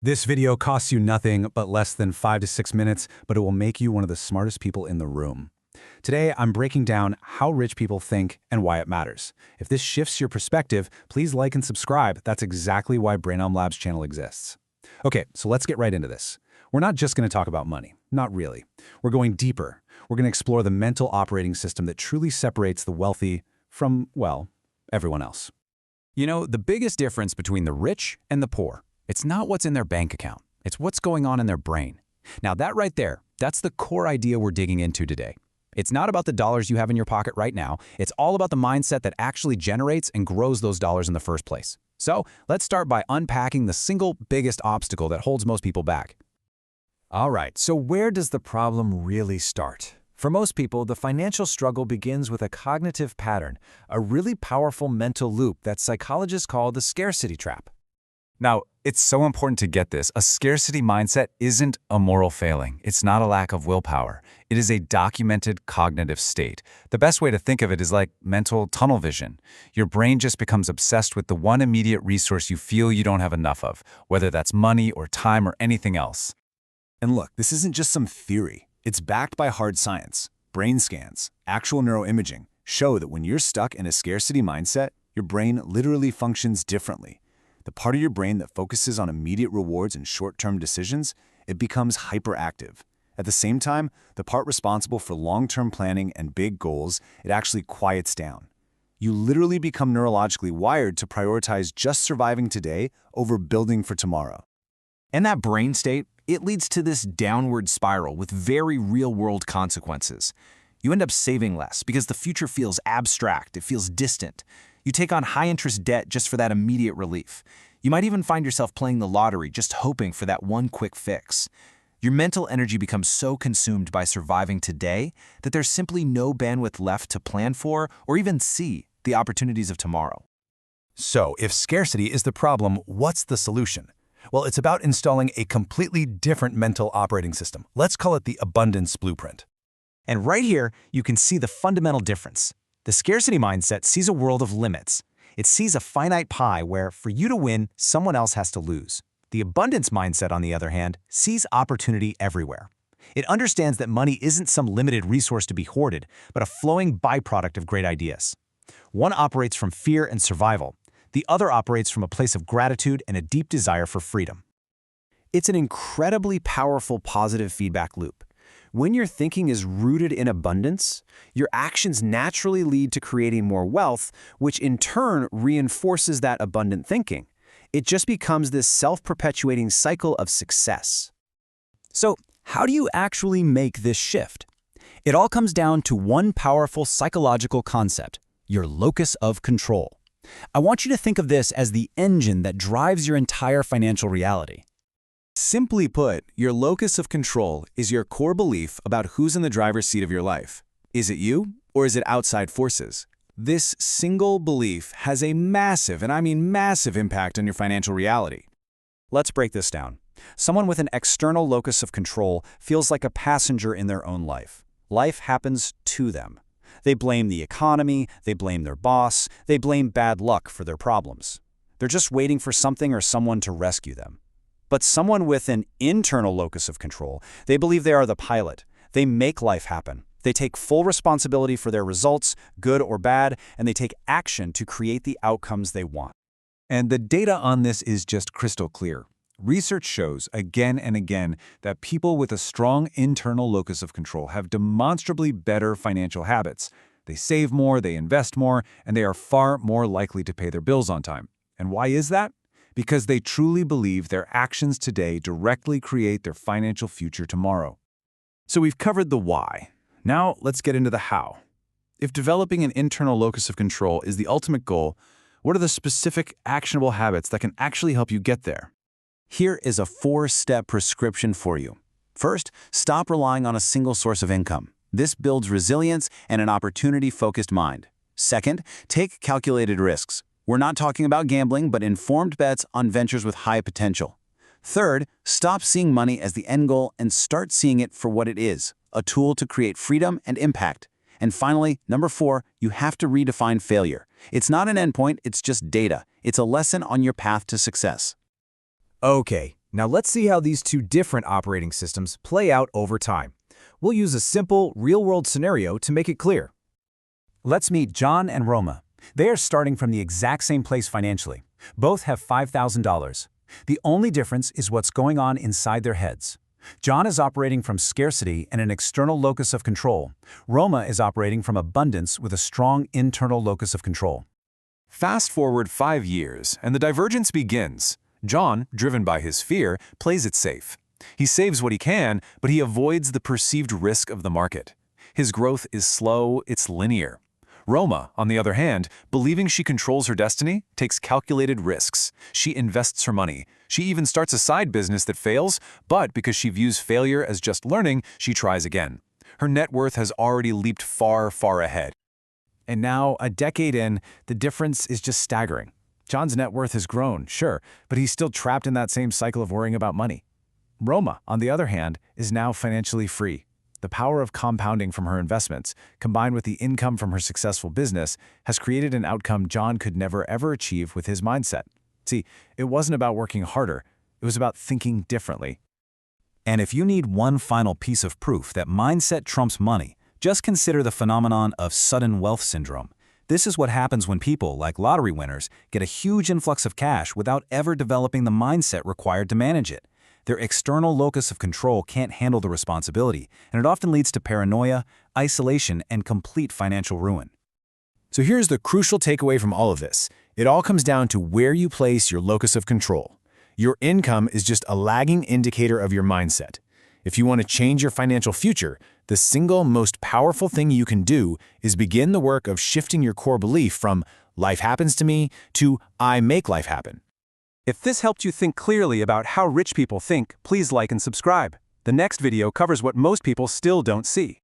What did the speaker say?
This video costs you nothing but less than 5 to 6 minutes, but it will make you one of the smartest people in the room. Today, I'm breaking down how rich people think and why it matters. If this shifts your perspective, please like and subscribe. That's exactly why BRAINELM Lab's channel exists. Okay, so let's get right into this. We're not just going to talk about money. Not really. We're going deeper. We're going to explore the mental operating system that truly separates the wealthy from, well, everyone else. You know, the biggest difference between the rich and the poor, it's not what's in their bank account. It's what's going on in their brain. Now that right there, that's the core idea we're digging into today. It's not about the dollars you have in your pocket right now. It's all about the mindset that actually generates and grows those dollars in the first place. So let's start by unpacking the single biggest obstacle that holds most people back. All right, so where does the problem really start? For most people, the financial struggle begins with a cognitive pattern, a really powerful mental loop that psychologists call the scarcity trap. Now, it's so important to get this. A scarcity mindset isn't a moral failing. It's not a lack of willpower. It is a documented cognitive state. The best way to think of it is like mental tunnel vision. Your brain just becomes obsessed with the one immediate resource you feel you don't have enough of, whether that's money or time or anything else. And look, this isn't just some theory. It's backed by hard science. Brain scans, actual neuroimaging show that when you're stuck in a scarcity mindset, your brain literally functions differently. The part of your brain that focuses on immediate rewards and short-term decisions, it becomes hyperactive. At the same time, the part responsible for long-term planning and big goals, it actually quiets down. You literally become neurologically wired to prioritize just surviving today over building for tomorrow. And that brain state, it leads to this downward spiral with very real-world consequences. You end up saving less because the future feels abstract, it feels distant. You take on high-interest debt just for that immediate relief. You might even find yourself playing the lottery just hoping for that one quick fix. Your mental energy becomes so consumed by surviving today that there's simply no bandwidth left to plan for or even see the opportunities of tomorrow. So, if scarcity is the problem, what's the solution? Well, it's about installing a completely different mental operating system. Let's call it the abundance blueprint. And right here, you can see the fundamental difference. The scarcity mindset sees a world of limits. It sees a finite pie where, for you to win, someone else has to lose. The abundance mindset, on the other hand, sees opportunity everywhere. It understands that money isn't some limited resource to be hoarded, but a flowing byproduct of great ideas. One operates from fear and survival. The other operates from a place of gratitude and a deep desire for freedom. It's an incredibly powerful positive feedback loop. When your thinking is rooted in abundance, your actions naturally lead to creating more wealth, which in turn reinforces that abundant thinking. It just becomes this self-perpetuating cycle of success. So, how do you actually make this shift? It all comes down to one powerful psychological concept: your locus of control. I want you to think of this as the engine that drives your entire financial reality. Simply put, your locus of control is your core belief about who's in the driver's seat of your life. Is it you, or is it outside forces? This single belief has a massive, and I mean massive, impact on your financial reality. Let's break this down. Someone with an external locus of control feels like a passenger in their own life. Life happens to them. They blame the economy, they blame their boss, they blame bad luck for their problems. They're just waiting for something or someone to rescue them. But someone with an internal locus of control, they believe they are the pilot. They make life happen. They take full responsibility for their results, good or bad, and they take action to create the outcomes they want. And the data on this is just crystal clear. Research shows again and again that people with a strong internal locus of control have demonstrably better financial habits. They save more, they invest more, and they are far more likely to pay their bills on time. And why is that? Because they truly believe their actions today directly create their financial future tomorrow. So we've covered the why. Now let's get into the how. If developing an internal locus of control is the ultimate goal, what are the specific actionable habits that can actually help you get there? Here is a 4-step prescription for you. First, stop relying on a single source of income. This builds resilience and an opportunity-focused mind. Second, take calculated risks. We're not talking about gambling, but informed bets on ventures with high potential. Third, stop seeing money as the end goal and start seeing it for what it is, a tool to create freedom and impact. And finally, number 4, you have to redefine failure. It's not an endpoint, it's just data. It's a lesson on your path to success. Okay, Now let's see how these two different operating systems play out over time. We'll use a simple, real-world scenario to make it clear. Let's meet John and Roma. They are starting from the exact same place financially. Both have $5,000. The only difference is what's going on inside their heads. John is operating from scarcity and an external locus of control. Roma is operating from abundance with a strong internal locus of control. Fast forward 5 years, and the divergence begins. John, driven by his fear, plays it safe. He saves what he can, but he avoids the perceived risk of the market. His growth is slow, it's linear. Roma, on the other hand, believing she controls her destiny, takes calculated risks. She invests her money. She even starts a side business that fails, but because she views failure as just learning, she tries again. Her net worth has already leaped far, far ahead. And now, a decade in, the difference is just staggering. John's net worth has grown, sure, but he's still trapped in that same cycle of worrying about money. Roma, on the other hand, is now financially free. The power of compounding from her investments, combined with the income from her successful business, has created an outcome John could never ever achieve with his mindset. See, it wasn't about working harder, it was about thinking differently. And if you need one final piece of proof that mindset trumps money, just consider the phenomenon of sudden wealth syndrome. This is what happens when people, like lottery winners, get a huge influx of cash without ever developing the mindset required to manage it. Their external locus of control can't handle the responsibility, and it often leads to paranoia, isolation, and complete financial ruin. So here's the crucial takeaway from all of this. It all comes down to where you place your locus of control. Your income is just a lagging indicator of your mindset. If you want to change your financial future, the single most powerful thing you can do is begin the work of shifting your core belief from "life happens to me" to "I make life happen." If this helped you think clearly about how rich people think, please like and subscribe. The next video covers what most people still don't see.